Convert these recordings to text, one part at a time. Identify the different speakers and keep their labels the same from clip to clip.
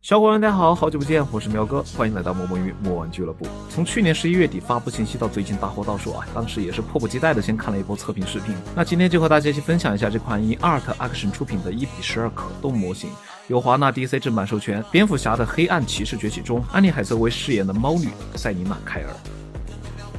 Speaker 1: 小伙伴大家好，好久不见，我是喵哥，欢迎来到魔梦鱼魔玩俱乐部。从去年11月底发布信息到最近大货到手啊，当时也是迫不及待的先看了一波测评视频。那今天就和大家一起分享一下这款以 Art Action 出品的1:12可动模型，由华纳 DC 正版授权，蝙蝠侠的黑暗骑士崛起中，安妮海瑟薇饰演的猫女塞妮娜凯尔。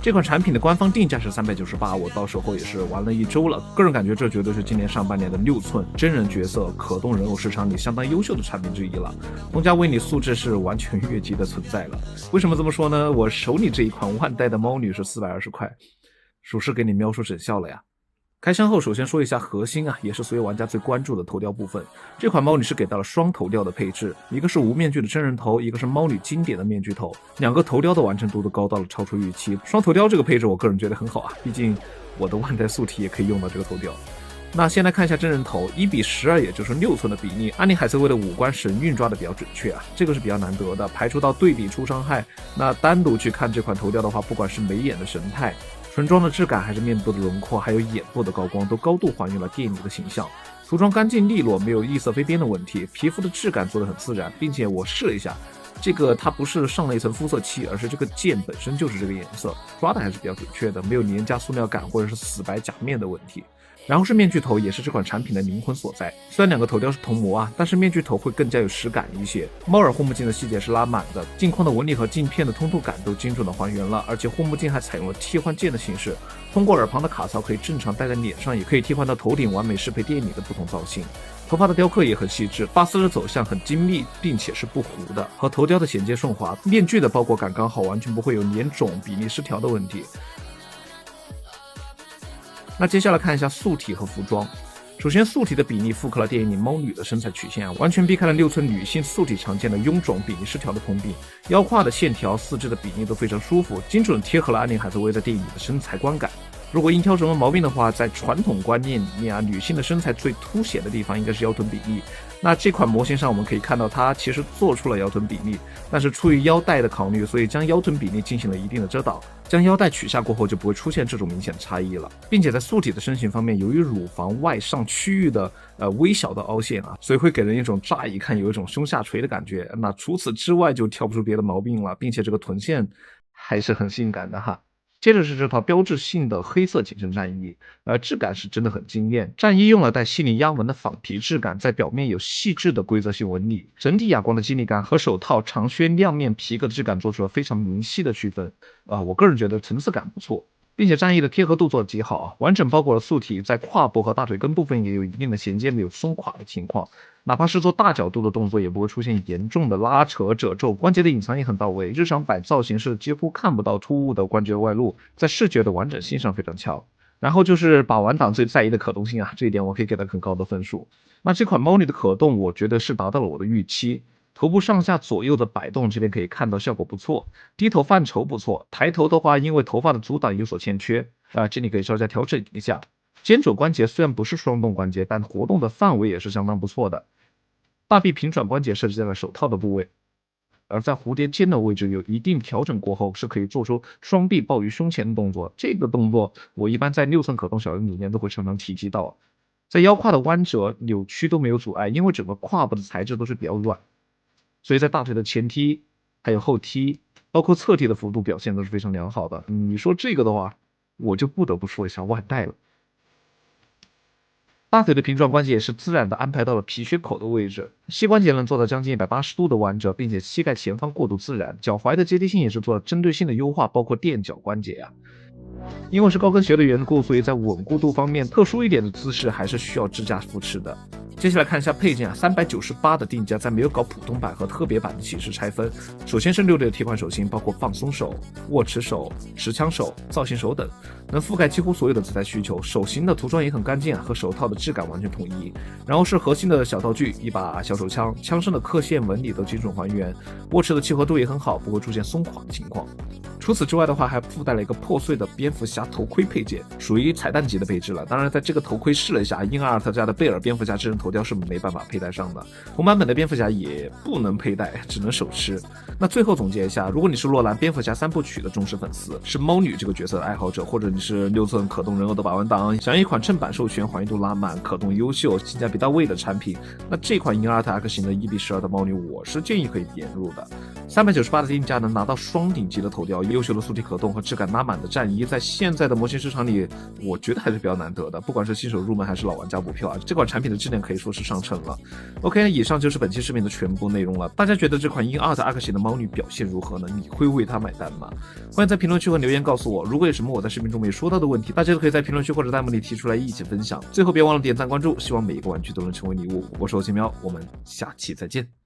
Speaker 1: 这款产品的官方定价是398，我到手后也是玩了1周了，个人感觉这绝对是今年上半年的6寸真人角色可动人偶市场里相当优秀的产品之一了。同价为你素质是完全越级的存在了。为什么这么说呢？我手里这一款万代的猫女是420块，属实给你喵叔整笑了呀。开箱后首先说一下核心啊，也是所有玩家最关注的头雕部分。这款猫女是给到了双头雕的配置，一个是无面具的真人头，一个是猫女经典的面具头，两个头雕的完成度都高到了超出预期。双头雕这个配置我个人觉得很好啊，毕竟我的万代素体也可以用到这个头雕。那先来看一下真人头，1:12也就是6寸的比例，安妮海瑟薇的五官神韵抓的比较准确啊，这个是比较难得的，排除到对比出伤害。那单独去看这款头雕的话，不管是眉眼的神态、唇妆的质感，还是面部的轮廓，还有眼部的高光，都高度还原了电影里的形象。涂装干净利落，没有异色飞边的问题，皮肤的质感做得很自然，并且我试了一下，这个它不是上了一层肤色漆，而是这个剑本身就是这个颜色，抓的还是比较准确的，没有廉价塑料感或者是死白假面的问题。然后是面具头，也是这款产品的灵魂所在。虽然两个头雕是同模啊，但是面具头会更加有实感一些。猫耳护目镜的细节是拉满的，镜框的纹理和镜片的通透感都精准的还原了，而且护目镜还采用了替换键的形式，通过耳旁的卡槽可以正常戴在脸上，也可以替换到头顶，完美适配电影里的不同造型。头发的雕刻也很细致，发丝的走向很精密，并且是不糊的，和头雕的衔接顺滑。面具的包裹感刚好，完全不会有粘肿、比例失调的问题。那接下来看一下素体和服装。首先素体的比例复刻了电影里猫女的身材曲线啊，完全避开了6寸女性素体常见的臃肿比例失调的通病，腰胯的线条、四肢的比例都非常舒服，精准贴合了安妮海瑟薇在电影里的身材观感。如果硬挑什么毛病的话，在传统观念里面啊，女性的身材最凸显的地方应该是腰臀比例。那这款模型上我们可以看到，它其实做出了腰臀比例，但是出于腰带的考虑，所以将腰臀比例进行了一定的遮挡。将腰带取下过后，就不会出现这种明显的差异了。并且在素体的身形方面，由于乳房外上区域的微小的凹陷啊，所以会给人一种乍一看有一种胸下垂的感觉。那除此之外就挑不出别的毛病了，并且这个臀线还是很性感的哈。接着是这套标志性的黑色紧身战衣，质感是真的很惊艳。战衣用了带细腻压纹的仿皮质感，在表面有细致的规则性纹理，整体哑光的肌理感和手套、长靴、亮面皮革的质感做出了非常明细的区分。我个人觉得层次感不错，并且战衣的贴合度做得极好，完整包裹了素体，在胯部和大腿根部分也有一定的衔接，没有松垮的情况。哪怕是做大角度的动作，也不会出现严重的拉扯、褶皱，关节的隐藏也很到位。日常摆造型是几乎看不到突兀的关节外露，在视觉的完整性上非常强。然后就是把玩党最在意的可动性啊，这一点我可以给它很高的分数。那这款猫女的可动，我觉得是达到了我的预期。头部上下左右的摆动，这边可以看到效果不错，低头范畴不错。抬头的话，因为头发的阻挡有所欠缺这里可以稍加调整一下。肩肘关节虽然不是双动关节，但活动的范围也是相当不错的。大臂平转关节设置在了手套的部位，而在蝴蝶肩的位置有一定调整过后，是可以做出双臂抱于胸前的动作。这个动作我一般在6寸可动小人里面都会常常提及到。在腰胯的弯折、扭曲都没有阻碍，因为整个胯部的材质都是比较软，所以在大腿的前踢还有后踢，包括侧踢的幅度表现都是非常良好的。你说这个的话，我就不得不说一下万代了。大腿的平转关节也是自然的安排到了皮靴口的位置，膝关节能做到将近180度的弯折，并且膝盖前方过渡自然，脚踝的接地性也是做了针对性的优化，包括垫脚关节啊。因为是高跟鞋的缘故，所以在稳固度方面，特殊一点的姿势还是需要支架扶持的。接下来看一下配件啊，398的定价，在没有搞普通版和特别版的形式拆分。首先是6类的替换手型，包括放松手、握持手、持枪手、造型手等，能覆盖几乎所有的姿态需求。手型的涂装也很干净和手套的质感完全统一。然后是核心的小道具，一把小手枪，枪身的刻线纹理都精准还原，握持的契合度也很好，不会出现松垮的情况。除除此之外的话，还附带了一个破碎的蝙蝠侠头盔配件，属于彩蛋级的配置了。当然，在这个头盔试了一下，英阿尔特家的贝尔蝙蝠侠智能头雕是没办法佩戴上的，红版本的蝙蝠侠也不能佩戴，只能手持。那最后总结一下，如果你是洛兰蝙蝠侠3部曲的忠实粉丝，是猫女这个角色的爱好者，或者你是6寸可动人偶的把玩党，想要一款正版授权、还原度拉满、可动优秀、性价比到位的产品，那这款英阿尔特 X 型的1:12的猫女，我是建议可以点入的。398的定价能拿到双顶级的头雕、优秀的素体可动和质感拉满的战衣，在现在的模型市场里，我觉得还是比较难得的。不管是新手入门还是老玩家补票啊，这款产品的质量可以说是上乘了。OK， 以上就是本期视频的全部内容了。大家觉得这款英阿尔特 X 型的猫女表现如何呢？你会为它买单吗？欢迎在评论区和留言告诉我。如果有什么我在视频中没说到的问题，大家都可以在评论区或者弹幕里提出来一起分享。最后别忘了点赞关注，希望每一个玩具都能成为礼物。我是欧奇喵，我们下期再见。